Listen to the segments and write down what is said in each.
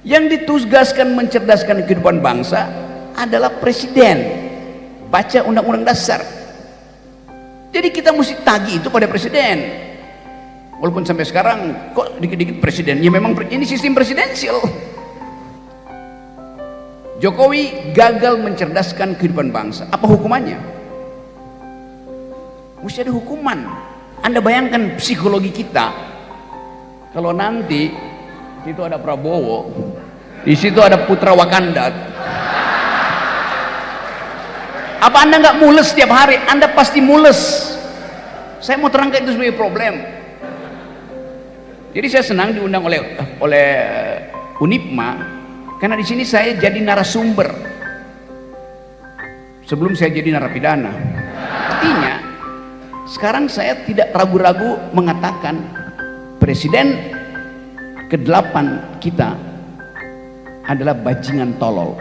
Yang ditugaskan mencerdaskan kehidupan bangsa adalah presiden. Baca undang-undang dasar. Jadi kita mesti tagih itu pada presiden. Walaupun sampai sekarang kok dikit-dikit presiden, ya memang ini sistem presidensial. Jokowi gagal mencerdaskan kehidupan bangsa. Apa hukumannya? Mesti ada hukuman. Anda bayangkan psikologi kita kalau nanti di situ ada Prabowo, di situ ada putra Wakanda. Apa Anda nggak mules setiap hari? Anda pasti mules. Saya mau terangkan itu sebagai problem. Jadi saya senang diundang oleh Unipma, karena di sini saya jadi narasumber sebelum saya jadi narapidana. Artinya sekarang saya tidak ragu-ragu mengatakan presiden ke-8 kita adalah bajingan tolol.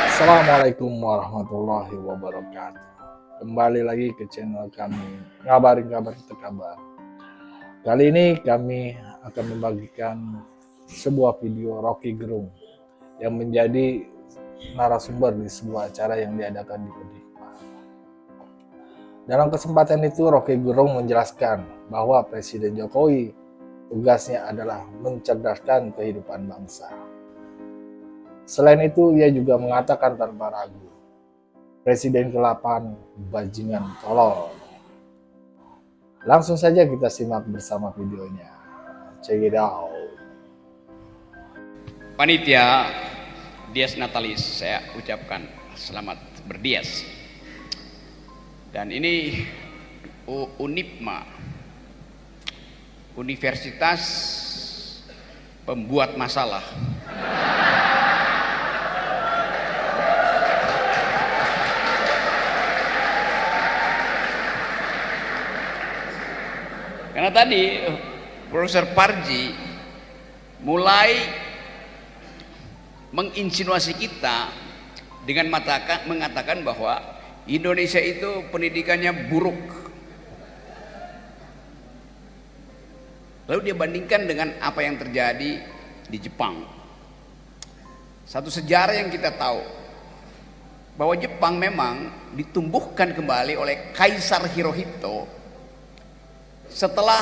Assalamualaikum warahmatullahi wabarakatuh. Kembali lagi ke channel kami, Ngabarin Kabar Terkabar. Kali ini kami akan membagikan sebuah video Rocky Gerung yang menjadi narasumber di sebuah acara yang diadakan di Unipma. Dalam kesempatan itu Rocky Gerung menjelaskan bahwa Presiden Jokowi tugasnya adalah mencerdaskan kehidupan bangsa. Selain itu ia juga mengatakan tanpa ragu, Presiden ke-8 bajingan tolol. Langsung saja kita simak bersama videonya. Check it out. Panitia Dies Natalis, saya ucapkan selamat berdies. Dan ini Unipma, Universitas Pembuat Masalah. Karena tadi Profesor Parji mulai menginsinuasi kita dengan mengatakan bahwa Indonesia itu pendidikannya buruk. Lalu dia bandingkan dengan apa yang terjadi di Jepang. Satu sejarah yang kita tahu bahwa Jepang memang ditumbuhkan kembali oleh Kaisar Hirohito setelah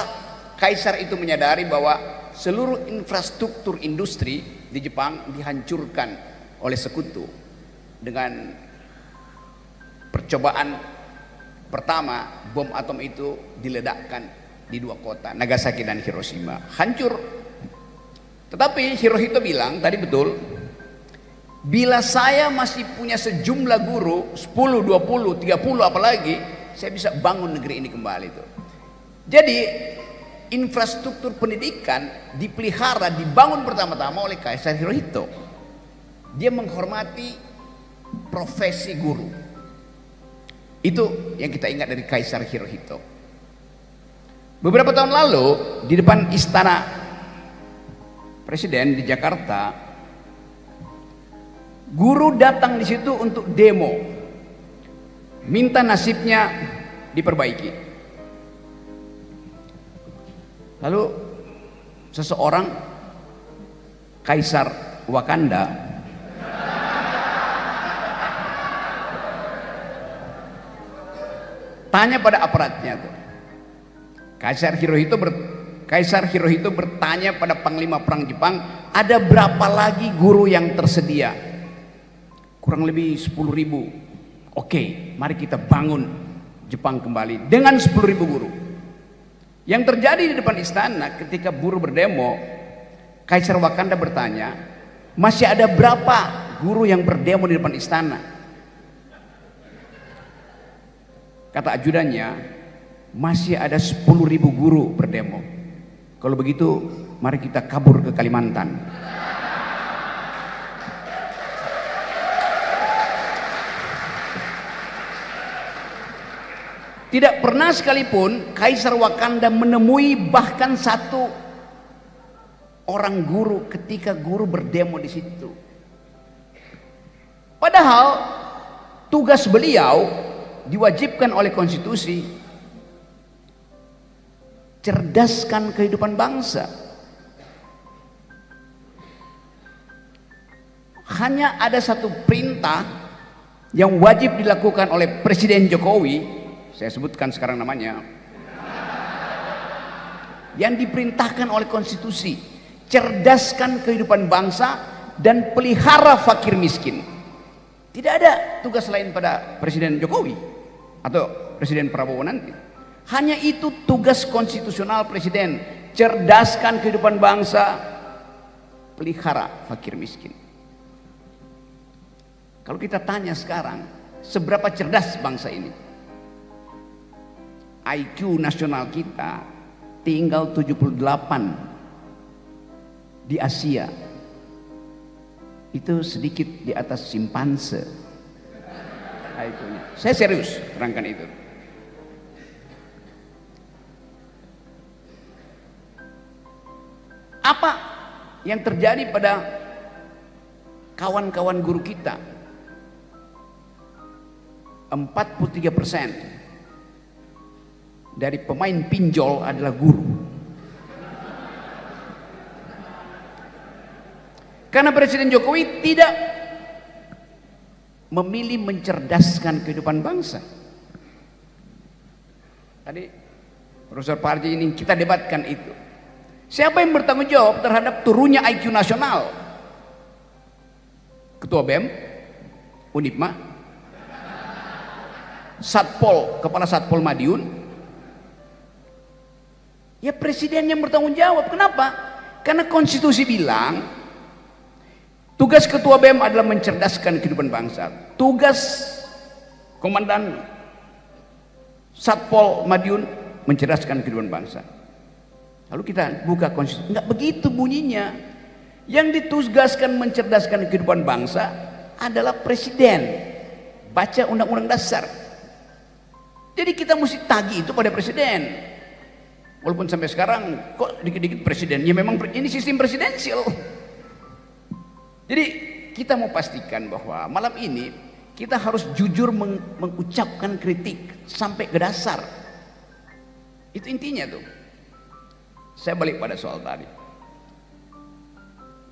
Kaisar itu menyadari bahwa seluruh infrastruktur industri di Jepang dihancurkan oleh sekutu dengan percobaan pertama. Bom atom itu diledakkan di dua kota, Nagasaki dan Hiroshima, hancur. Tetapi Hirohito bilang tadi betul, bila saya masih punya sejumlah guru 10, 20, 30 apalagi, saya bisa bangun negeri ini kembali tuh. Jadi infrastruktur pendidikan dipelihara, dibangun pertama-tama oleh Kaisar Hirohito. Dia menghormati profesi guru. Itu yang kita ingat dari Kaisar Hirohito. Beberapa tahun lalu di depan istana Presiden di Jakarta, guru datang di situ untuk demo, minta nasibnya diperbaiki. Lalu seseorang Kaisar Wakanda tanya pada aparatnya tuh. Kaisar Hirohito bertanya pada Panglima Perang Jepang, ada berapa lagi guru yang tersedia? Kurang lebih 10.000. Oke, mari kita bangun Jepang kembali dengan 10.000 guru. Yang terjadi di depan istana ketika buruh berdemo, Kaisar Wakanda bertanya, masih ada berapa guru yang berdemo di depan istana? Kata ajudannya, masih ada 10.000 guru berdemo. Kalau begitu mari kita kabur ke Kalimantan. Tidak pernah sekalipun Kaisar Wakanda menemui bahkan satu orang guru ketika guru berdemo di situ. Padahal tugas beliau diwajibkan oleh konstitusi cerdaskan kehidupan bangsa. Hanya ada satu perintah yang wajib dilakukan oleh Presiden Jokowi, saya sebutkan sekarang namanya, yang diperintahkan oleh konstitusi: cerdaskan kehidupan bangsa dan pelihara fakir miskin. Tidak ada tugas lain pada Presiden Jokowi atau Presiden Prabowo nanti. Hanya itu tugas konstitusional Presiden: cerdaskan kehidupan bangsa, pelihara fakir miskin. Kalau kita tanya sekarang, seberapa cerdas bangsa ini? IQ nasional kita tinggal 78 di Asia. Itu sedikit di atas simpanse IQ-nya. Saya serius terangkan itu. Apa yang terjadi pada kawan-kawan guru kita? 43% dari pemain pinjol adalah guru. Karena Presiden Jokowi tidak memilih mencerdaskan kehidupan bangsa. Tadi Profesor Parji ini kita debatkan itu. Siapa yang bertanggung jawab terhadap turunnya IQ nasional? Ketua BEM, Unipma, Satpol, Kepala Satpol Madiun. Ya presiden yang bertanggung jawab. Kenapa? Karena konstitusi bilang tugas ketua BEM adalah mencerdaskan kehidupan bangsa. Tugas komandan Satpol Madiun mencerdaskan kehidupan bangsa. Lalu kita buka konstitusi, enggak begitu bunyinya. Yang ditugaskan mencerdaskan kehidupan bangsa adalah presiden. Baca undang-undang dasar. Jadi kita mesti tagih itu pada presiden. Walaupun sampai sekarang kok dikit-dikit presiden, ya memang ini sistem presidensial. Jadi kita mau pastikan bahwa malam ini kita harus jujur mengucapkan kritik sampai ke dasar. Itu intinya tuh. Saya balik pada soal tadi.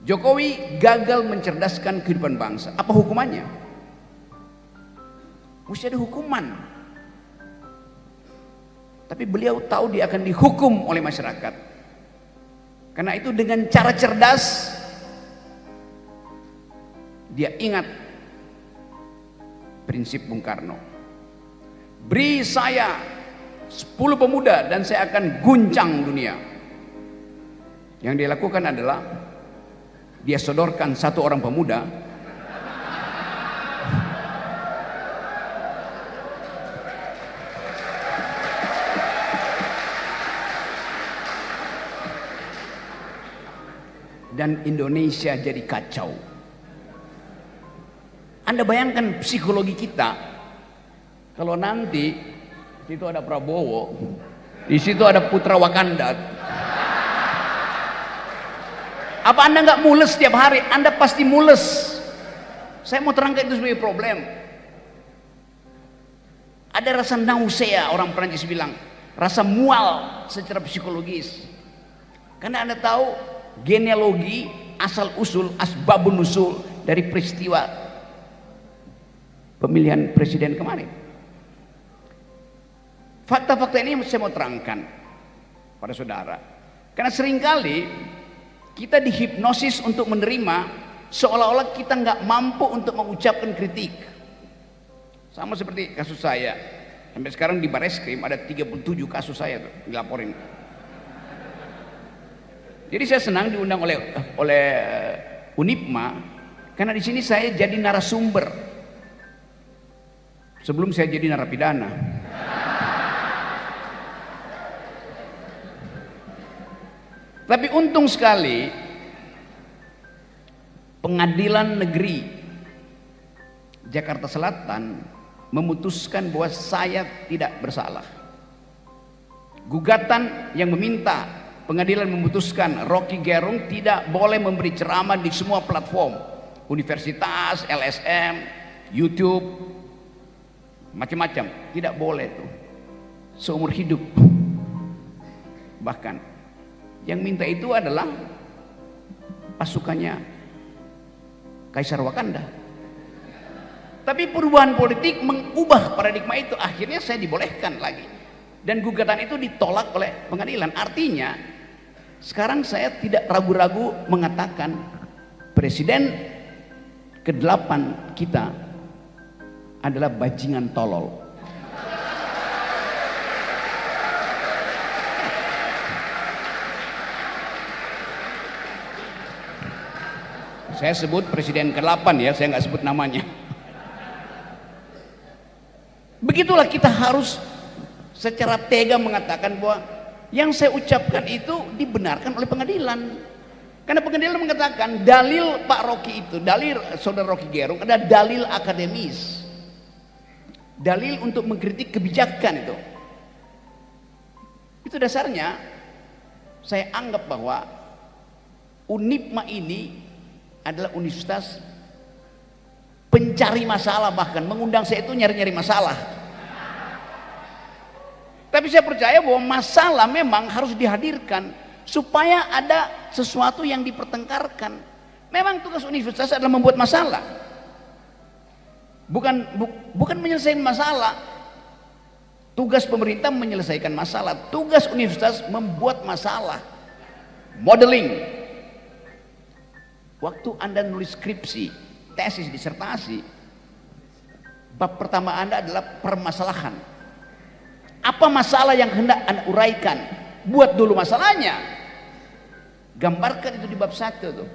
Jokowi gagal mencerdaskan kehidupan bangsa. Apa hukumannya? Mesti ada hukuman. Tapi beliau tahu dia akan dihukum oleh masyarakat. Karena itu dengan cara cerdas dia ingat prinsip Bung Karno. Beri saya 10 pemuda dan saya akan guncang dunia. Yang dia lakukan adalah dia sodorkan 1 orang pemuda dan Indonesia jadi kacau. Anda bayangkan psikologi kita kalau nanti di situ ada Prabowo, di situ ada putra Wakanda. Apa Anda nggak mules setiap hari? Anda pasti mules. Saya mau terangkan itu sebagai problem. Ada rasa nausea, orang Perancis bilang, rasa mual secara psikologis. Karena Anda tahu genealogi asal usul asbabun nusul dari peristiwa pemilihan presiden kemarin. Fakta-fakta ini saya mau terangkan pada saudara, karena seringkali kita dihipnosis untuk menerima seolah-olah kita nggak mampu untuk mengucapkan kritik. Sama seperti kasus saya, sampai sekarang di Bareskrim ada 37 kasus saya tuh dilaporin. Jadi saya senang diundang oleh Unipma karena di sini saya jadi narasumber sebelum saya jadi narapidana. Tapi untung sekali Pengadilan Negeri Jakarta Selatan memutuskan bahwa saya tidak bersalah. Gugatan yang meminta pengadilan memutuskan Rocky Gerung tidak boleh memberi ceramah di semua platform, universitas, LSM, YouTube, macam-macam, tidak boleh tuh seumur hidup. Bahkan yang minta itu adalah pasukannya Kaisar Wakanda. Tapi perubahan politik mengubah paradigma itu, akhirnya saya dibolehkan lagi. Dan gugatan itu ditolak oleh pengadilan. Artinya sekarang saya tidak ragu-ragu mengatakan presiden ke-8 kita adalah bajingan tolol. Saya sebut presiden ke-8 ya, saya nggak sebut namanya. Begitulah kita harus secara tega mengatakan bahwa yang saya ucapkan itu dibenarkan oleh pengadilan. Karena pengadilan mengatakan dalil Pak Rocky itu, dalil saudara Rocky Gerung ada dalil akademis. Dalil untuk mengkritik kebijakan itu. Itu dasarnya saya anggap bahwa Unipma ini adalah universitas pencari masalah, bahkan mengundang saya itu nyari-nyari masalah. Tapi saya percaya bahwa masalah memang harus dihadirkan supaya ada sesuatu yang dipertengkarkan. Memang tugas universitas adalah membuat masalah, bukan menyelesaikan masalah. Tugas pemerintah menyelesaikan masalah, tugas universitas membuat masalah. Modeling. Waktu Anda nulis skripsi, tesis, disertasi, bab pertama Anda adalah permasalahan. Apa masalah yang hendak Anda uraikan? Buat dulu masalahnya. Gambarkan itu di bab 1 tuh.